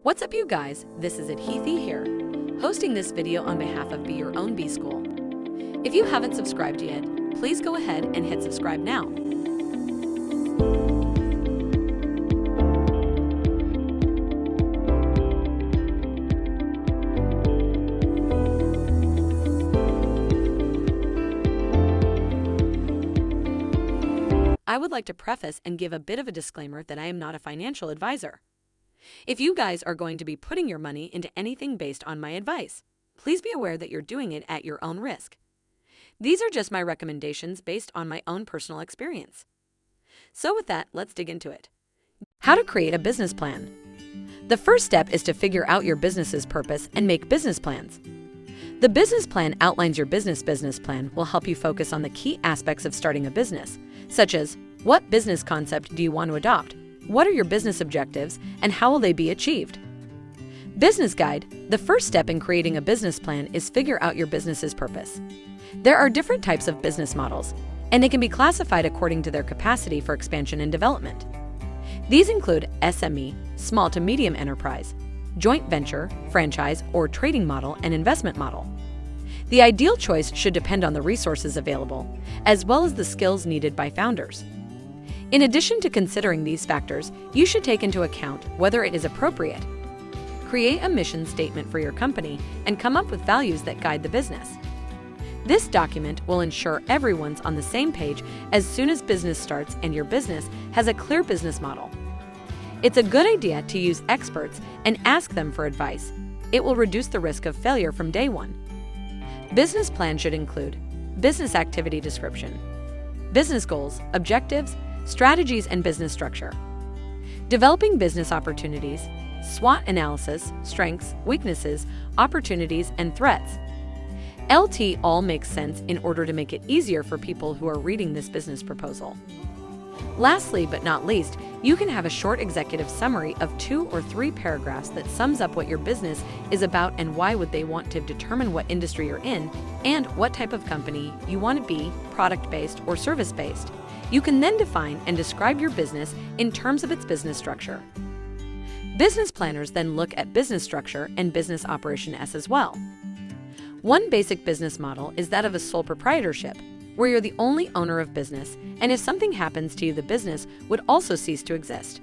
What's up, you guys? This is Adhithi here, hosting this video on behalf of Be Your Own B School. If you haven't subscribed yet, please go ahead and hit subscribe now. I would like to preface and give a bit of a disclaimer that I am not a financial advisor. If you guys are going to be putting your money into anything based on my advice, please be aware that you're doing it at your own risk. These are just my recommendations based on my own personal experience. So with that, let's dig into it. How to create a business plan. The first step is to figure out your business's purpose and make business plans. The business plan outlines your business plan will help you focus on the key aspects of starting a business, such as what business concept do you want to adopt? What are your business objectives, and how will they be achieved? Business Guide. The first step in creating a business plan is figure out your business's purpose. There are different types of business models, and they can be classified according to their capacity for expansion and development. These include SME, small to medium enterprise, joint venture, franchise, or trading model, and investment model. The ideal choice should depend on the resources available, as well as the skills needed by founders. In addition to considering these factors, you should take into account whether it is appropriate. Create a mission statement for your company and come up with values that guide the business. This document will ensure everyone's on the same page as soon as business starts and your business has a clear business model. It's a good idea to use experts and ask them for advice. It will reduce the risk of failure from day one. Business plan should include business activity description, business goals, objectives, strategies, and business structure. Developing business opportunities, SWOT analysis, strengths, weaknesses, opportunities, and threats. LT all makes sense in order to make it easier for people who are reading this business proposal. Lastly, but not least, you can have a short executive summary of 2 or 3 paragraphs that sums up what your business is about and why would they want to determine what industry you're in and what type of company you want to be, product-based or service-based. You can then define and describe your business in terms of its business structure. Business planners then look at business structure and business operation as well. One basic business model is that of a sole proprietorship, where you're the only owner of business, and if something happens to you, the business would also cease to exist.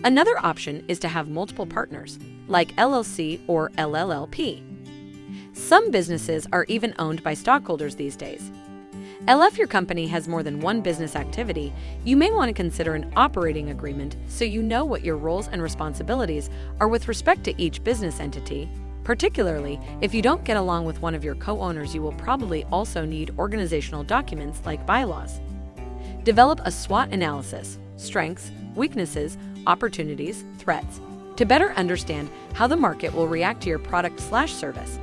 Another option is to have multiple partners, like LLC or LLLP. Some businesses are even owned by stockholders these days. If your company has more than one business activity, you may want to consider an operating agreement so you know what your roles and responsibilities are with respect to each business entity. Particularly, if you don't get along with one of your co-owners, you will probably also need organizational documents like bylaws. Develop a SWOT analysis, strengths, weaknesses, opportunities, threats, to better understand how the market will react to your product/service.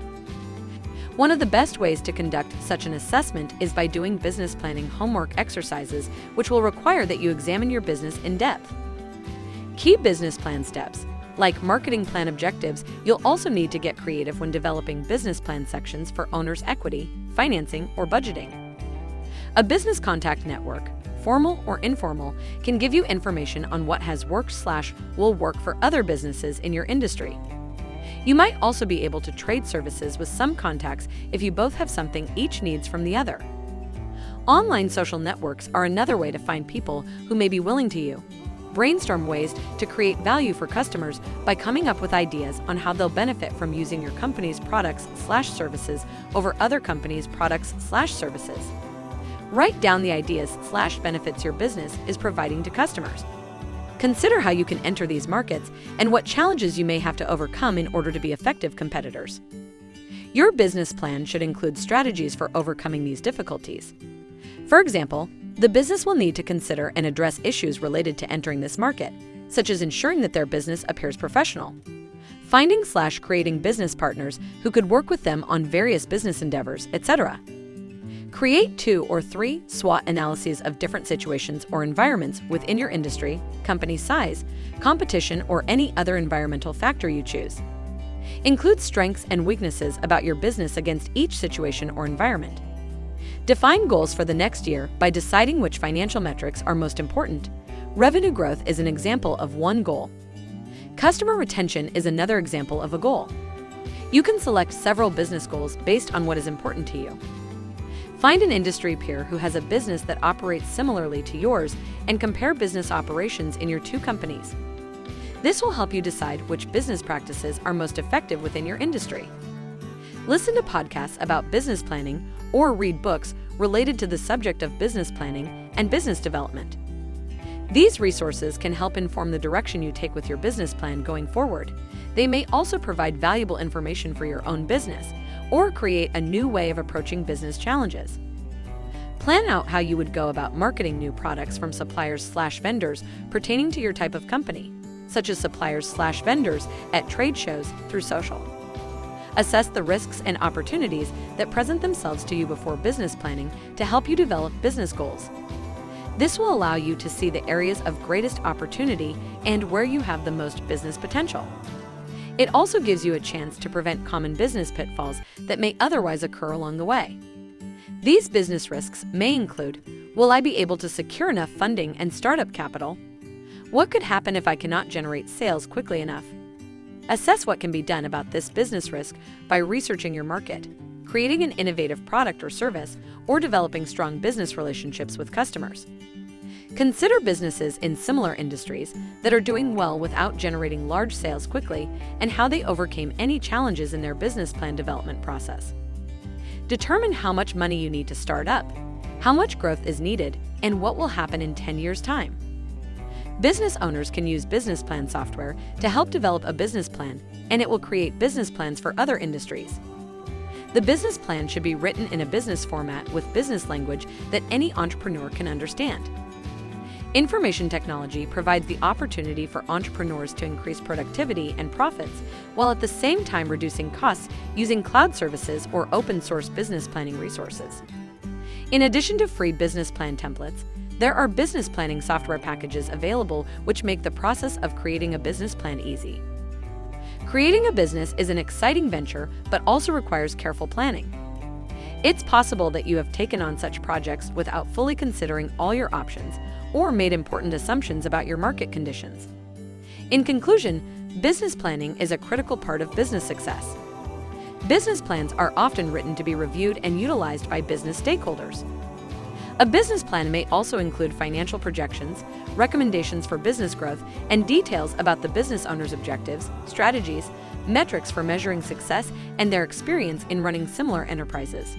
One of the best ways to conduct such an assessment is by doing business planning homework exercises, which will require that you examine your business in depth. Key business plan steps, like marketing plan objectives, you'll also need to get creative when developing business plan sections for owners' equity, financing, or budgeting. A business contact network, formal or informal, can give you information on what has worked/will work for other businesses in your industry. You might also be able to trade services with some contacts if you both have something each needs from the other. Online social networks are another way to find people who may be willing to you. Brainstorm ways to create value for customers by coming up with ideas on how they'll benefit from using your company's products/services over other companies' products/services. Write down the ideas/benefits your business is providing to customers. Consider how you can enter these markets and what challenges you may have to overcome in order to be effective competitors. Your business plan should include strategies for overcoming these difficulties. For example, the business will need to consider and address issues related to entering this market, such as ensuring that their business appears professional, finding/creating business partners who could work with them on various business endeavors, etc. Create 2 or 3 SWOT analyses of different situations or environments within your industry, company size, competition, or any other environmental factor you choose. Include strengths and weaknesses about your business against each situation or environment. Define goals for the next year by deciding which financial metrics are most important. Revenue growth is an example of one goal. Customer retention is another example of a goal. You can select several business goals based on what is important to you. Find an industry peer who has a business that operates similarly to yours and compare business operations in your two companies. This will help you decide which business practices are most effective within your industry. Listen to podcasts about business planning or read books related to the subject of business planning and business development. These resources can help inform the direction you take with your business plan going forward. They may also provide valuable information for your own business or create a new way of approaching business challenges. Plan out how you would go about marketing new products from suppliers/vendors pertaining to your type of company, such as suppliers/vendors at trade shows through social. Assess the risks and opportunities that present themselves to you before business planning to help you develop business goals. This will allow you to see the areas of greatest opportunity and where you have the most business potential. It also gives you a chance to prevent common business pitfalls that may otherwise occur along the way. These business risks may include: will I be able to secure enough funding and startup capital? What could happen if I cannot generate sales quickly enough? Assess what can be done about this business risk by researching your market, creating an innovative product or service, or developing strong business relationships with customers. Consider businesses in similar industries that are doing well without generating large sales quickly and how they overcame any challenges in their business plan development process. Determine how much money you need to start up, how much growth is needed, and what will happen in 10 years' time. Business owners can use business plan software to help develop a business plan, and it will create business plans for other industries. The business plan should be written in a business format with business language that any entrepreneur can understand. Information technology provides the opportunity for entrepreneurs to increase productivity and profits while at the same time reducing costs using cloud services or open-source business planning resources. In addition to free business plan templates, there are business planning software packages available which make the process of creating a business plan easy. Creating a business is an exciting venture but also requires careful planning. It's possible that you have taken on such projects without fully considering all your options or made important assumptions about your market conditions. In conclusion, business planning is a critical part of business success. Business plans are often written to be reviewed and utilized by business stakeholders. A business plan may also include financial projections, recommendations for business growth, and details about the business owner's objectives, strategies, metrics for measuring success, and their experience in running similar enterprises.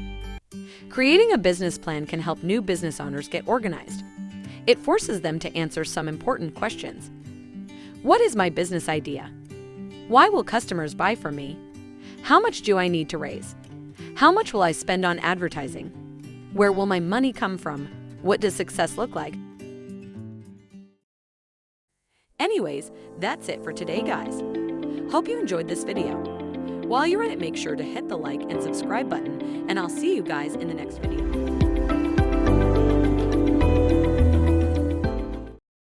Creating a business plan can help new business owners get organized. It forces them to answer some important questions. What is my business idea? Why will customers buy from me? How much do I need to raise? How much will I spend on advertising? Where will my money come from? What does success look like? Anyways, that's it for today, guys. Hope you enjoyed this video. While you're at it, make sure to hit the like and subscribe button, and I'll see you guys in the next video.